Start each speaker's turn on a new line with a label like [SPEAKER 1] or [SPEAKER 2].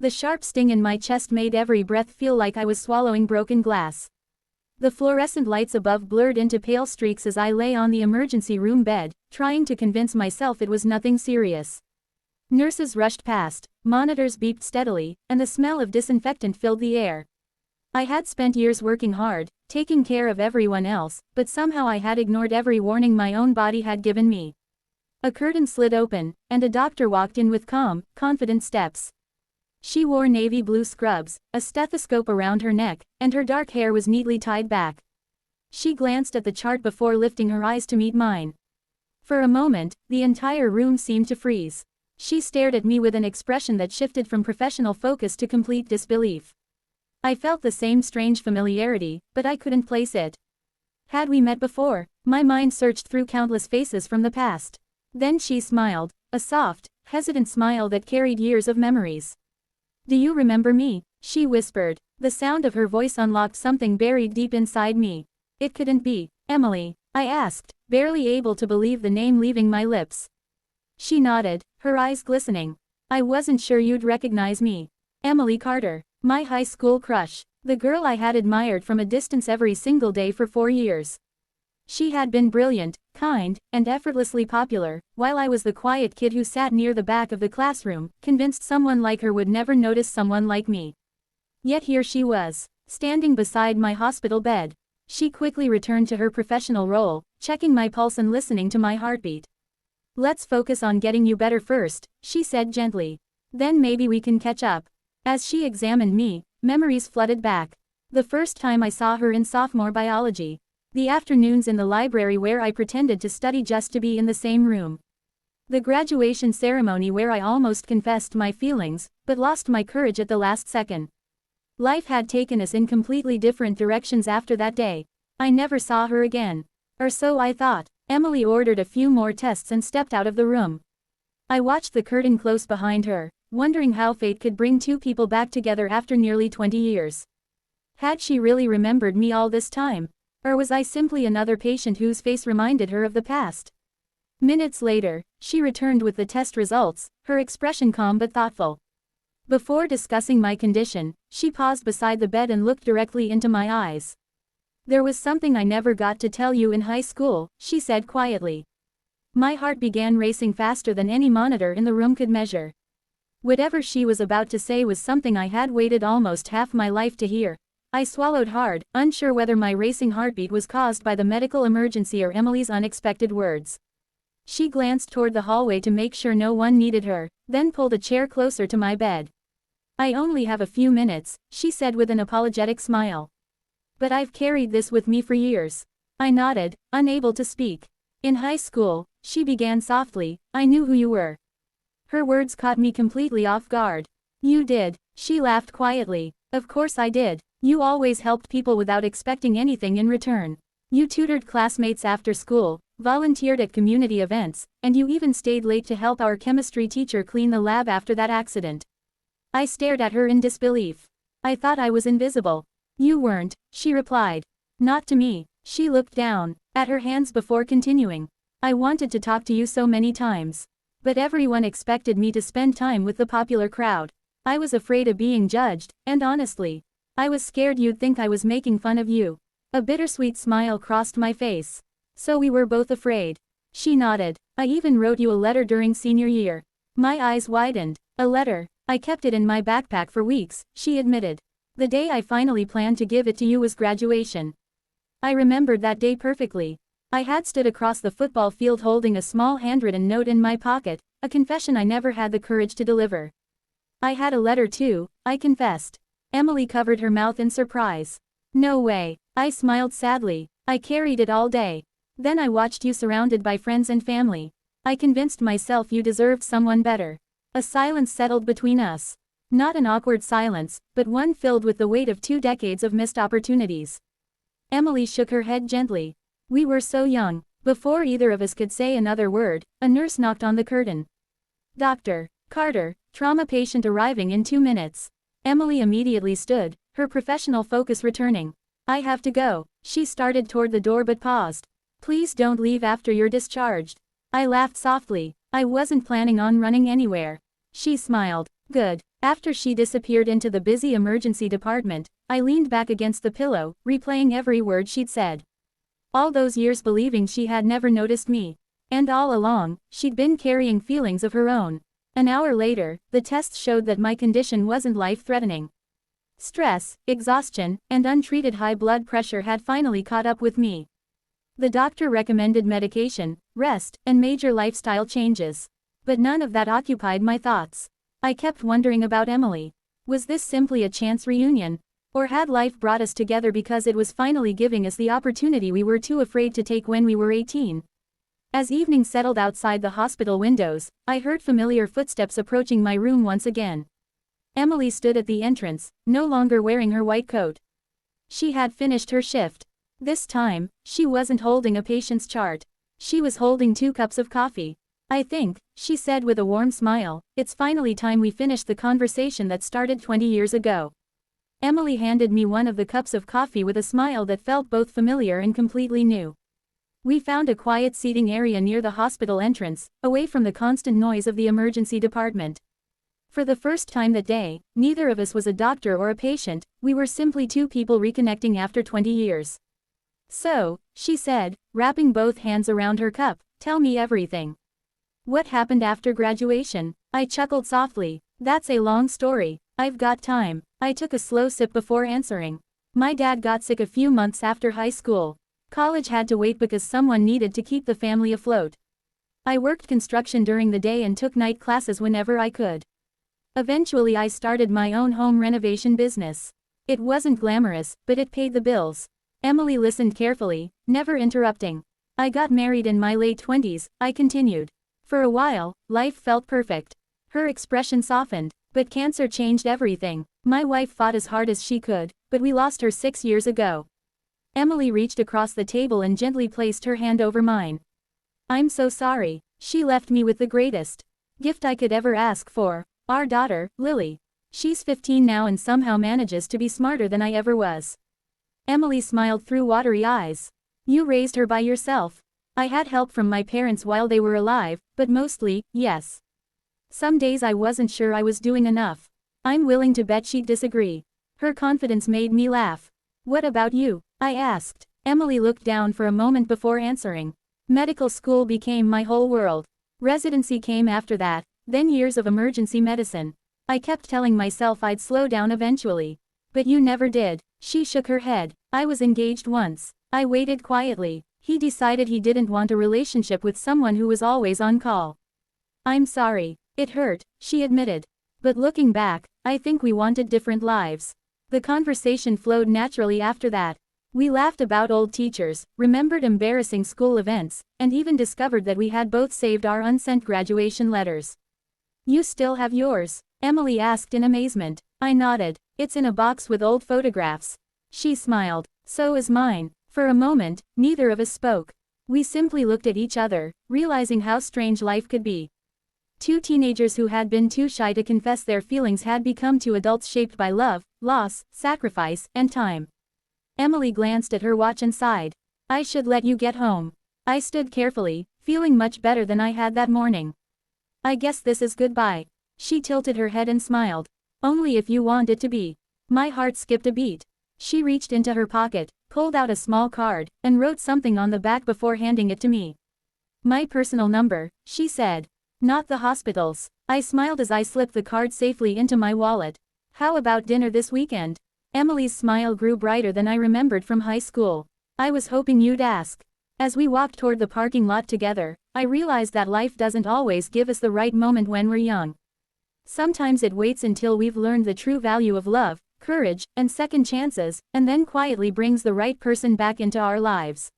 [SPEAKER 1] The sharp sting in my chest made every breath feel like I was swallowing broken glass. The fluorescent lights above blurred into pale streaks as I lay on the emergency room bed, trying to convince myself it was nothing serious. Nurses rushed past, monitors beeped steadily, and the smell of disinfectant filled the air. I had spent years working hard, taking care of everyone else, but somehow I had ignored every warning my own body had given me. A curtain slid open, and a doctor walked in with calm, confident steps. She wore navy blue scrubs, a stethoscope around her neck, and her dark hair was neatly tied back. She glanced at the chart before lifting her eyes to meet mine. For a moment, the entire room seemed to freeze. She stared at me with an expression that shifted from professional focus to complete disbelief. I felt the same strange familiarity, but I couldn't place it. Had we met before? My mind searched through countless faces from the past. Then she smiled, a soft, hesitant smile that carried years of memories. "Do you remember me?" she whispered. The sound of her voice unlocked something buried deep inside me. "It couldn't be Emily," I asked, barely able to believe the name leaving my lips. She nodded, her eyes glistening. "I wasn't sure you'd recognize me. Emily Carter, my high school crush, the girl I had admired from a distance every single day for 4 years. She had been brilliant, kind, and effortlessly popular, while I was the quiet kid who sat near the back of the classroom, convinced someone like her would never notice someone like me. Yet here she was, standing beside my hospital bed. She quickly returned to her professional role, checking my pulse and listening to my heartbeat. "Let's focus on getting you better first," she said gently. "Then maybe we can catch up." As she examined me, memories flooded back. The first time I saw her in sophomore biology. The afternoons in the library where I pretended to study just to be in the same room. The graduation ceremony where I almost confessed my feelings, but lost my courage at the last second. Life had taken us in completely different directions after that day. I never saw her again. Or so I thought. Emily ordered a few more tests and stepped out of the room. I watched the curtain close behind her, wondering how fate could bring two people back together after nearly 20 years. Had she really remembered me all this time? Or was I simply another patient whose face reminded her of the past? Minutes later, she returned with the test results, her expression calm but thoughtful. Before discussing my condition, she paused beside the bed and looked directly into my eyes. "There was something I never got to tell you in high school," she said quietly. My heart began racing faster than any monitor in the room could measure. Whatever she was about to say was something I had waited almost half my life to hear. I swallowed hard, unsure whether my racing heartbeat was caused by the medical emergency or Emily's unexpected words. She glanced toward the hallway to make sure no one needed her, then pulled a chair closer to my bed. "I only have a few minutes," she said with an apologetic smile. "But I've carried this with me for years." I nodded, unable to speak. "In high school," she began softly, "I knew who you were." Her words caught me completely off guard. "You did," she laughed quietly. "Of course I did. You always helped people without expecting anything in return. You tutored classmates after school, volunteered at community events, and you even stayed late to help our chemistry teacher clean the lab after that accident." I stared at her in disbelief. "I thought I was invisible." "You weren't," she replied. "Not to me." She looked down at her hands before continuing. "I wanted to talk to you so many times. But everyone expected me to spend time with the popular crowd. I was afraid of being judged, and honestly, I was scared you'd think I was making fun of you." A bittersweet smile crossed my face. "So we were both afraid." She nodded. "I even wrote you a letter during senior year." My eyes widened. "A letter?" "I kept it in my backpack for weeks," she admitted. "The day I finally planned to give it to you was graduation." I remembered that day perfectly. I had stood across the football field holding a small handwritten note in my pocket, a confession I never had the courage to deliver. "I had a letter too," I confessed. Emily covered her mouth in surprise. "No way." I smiled sadly. "I carried it all day. Then I watched you surrounded by friends and family. I convinced myself you deserved someone better." A silence settled between us. Not an awkward silence, but one filled with the weight of 2 decades of missed opportunities. Emily shook her head gently. "We were so young." Before either of us could say another word, a nurse knocked on the curtain. "Dr. Carter, trauma patient arriving in 2 minutes." Emily immediately stood, her professional focus returning. "I have to go." She started toward the door but paused. "Please don't leave after you're discharged." I laughed softly. I wasn't planning on running anywhere. She smiled. "Good. After she disappeared into the busy emergency department, I leaned back against the pillow, replaying every word she'd said. All those years believing she had never noticed me. And all along, she'd been carrying feelings of her own. An hour later, the tests showed that my condition wasn't life-threatening. Stress, exhaustion, and untreated high blood pressure had finally caught up with me. The doctor recommended medication, rest, and major lifestyle changes. But none of that occupied my thoughts. I kept wondering about Emily. Was this simply a chance reunion? Or had life brought us together because it was finally giving us the opportunity we were too afraid to take when we were 18? As evening settled outside the hospital windows, I heard familiar footsteps approaching my room once again. Emily stood at the entrance, no longer wearing her white coat. She had finished her shift. This time, she wasn't holding a patient's chart. She was holding 2 cups of coffee. "I think," she said with a warm smile, "it's finally time we finished the conversation that started 20 years ago." Emily handed me one of the cups of coffee with a smile that felt both familiar and completely new. We found a quiet seating area near the hospital entrance, away from the constant noise of the emergency department. For the first time that day, neither of us was a doctor or a patient, we were simply 2 people reconnecting after 20 years. "So," she said, wrapping both hands around her cup, "tell me everything. What happened after graduation?" I chuckled softly. "That's a long story. I've got time." I took a slow sip before answering. My dad got sick a few months after high school. College had to wait because someone needed to keep the family afloat. I worked construction during the day and took night classes whenever I could. Eventually I started my own home renovation business. It wasn't glamorous, but it paid the bills. Emily listened carefully, never interrupting. "I got married in my late 20s, I continued. For a while, life felt perfect. Her expression softened. But cancer changed everything. My wife fought as hard as she could, but we lost her 6 years ago." Emily reached across the table and gently placed her hand over mine. "I'm so sorry." She left me with the greatest gift I could ever ask for. Our daughter, Lily. She's 15 now and somehow manages to be smarter than I ever was. Emily smiled through watery eyes. "You raised her by yourself?" "I had help from my parents while they were alive, but mostly, yes. Some days I wasn't sure I was doing enough." I'm willing to bet she'd disagree. Her confidence made me laugh. "What about you?" I asked. Emily looked down for a moment before answering. "Medical school became my whole world. Residency came after that, then years of emergency medicine. I kept telling myself I'd slow down eventually. But you never did." She shook her head. "I was engaged once. I waited quietly. He decided he didn't want a relationship with someone who was always on call." "I'm sorry. It hurt," she admitted. "But looking back, I think we wanted different lives." The conversation flowed naturally after that. We laughed about old teachers, remembered embarrassing school events, and even discovered that we had both saved our unsent graduation letters. "You still have yours?" Emily asked in amazement. I nodded. "It's in a box with old photographs." She smiled. "So is mine." For a moment, neither of us spoke. We simply looked at each other, realizing how strange life could be. 2 teenagers who had been too shy to confess their feelings had become 2 adults shaped by love, loss, sacrifice, and time. Emily glanced at her watch and sighed. "I should let you get home." I stood carefully, feeling much better than I had that morning. "I guess this is goodbye." She tilted her head and smiled. "Only if you want it to be." My heart skipped a beat. She reached into her pocket, pulled out a small card, and wrote something on the back before handing it to me. "My personal number," she said. "Not the hospital's." I smiled as I slipped the card safely into my wallet. "How about dinner this weekend?" Emily's smile grew brighter than I remembered from high school. "I was hoping you'd ask." As we walked toward the parking lot together, I realized that life doesn't always give us the right moment when we're young. Sometimes it waits until we've learned the true value of love, courage, and second chances, and then quietly brings the right person back into our lives.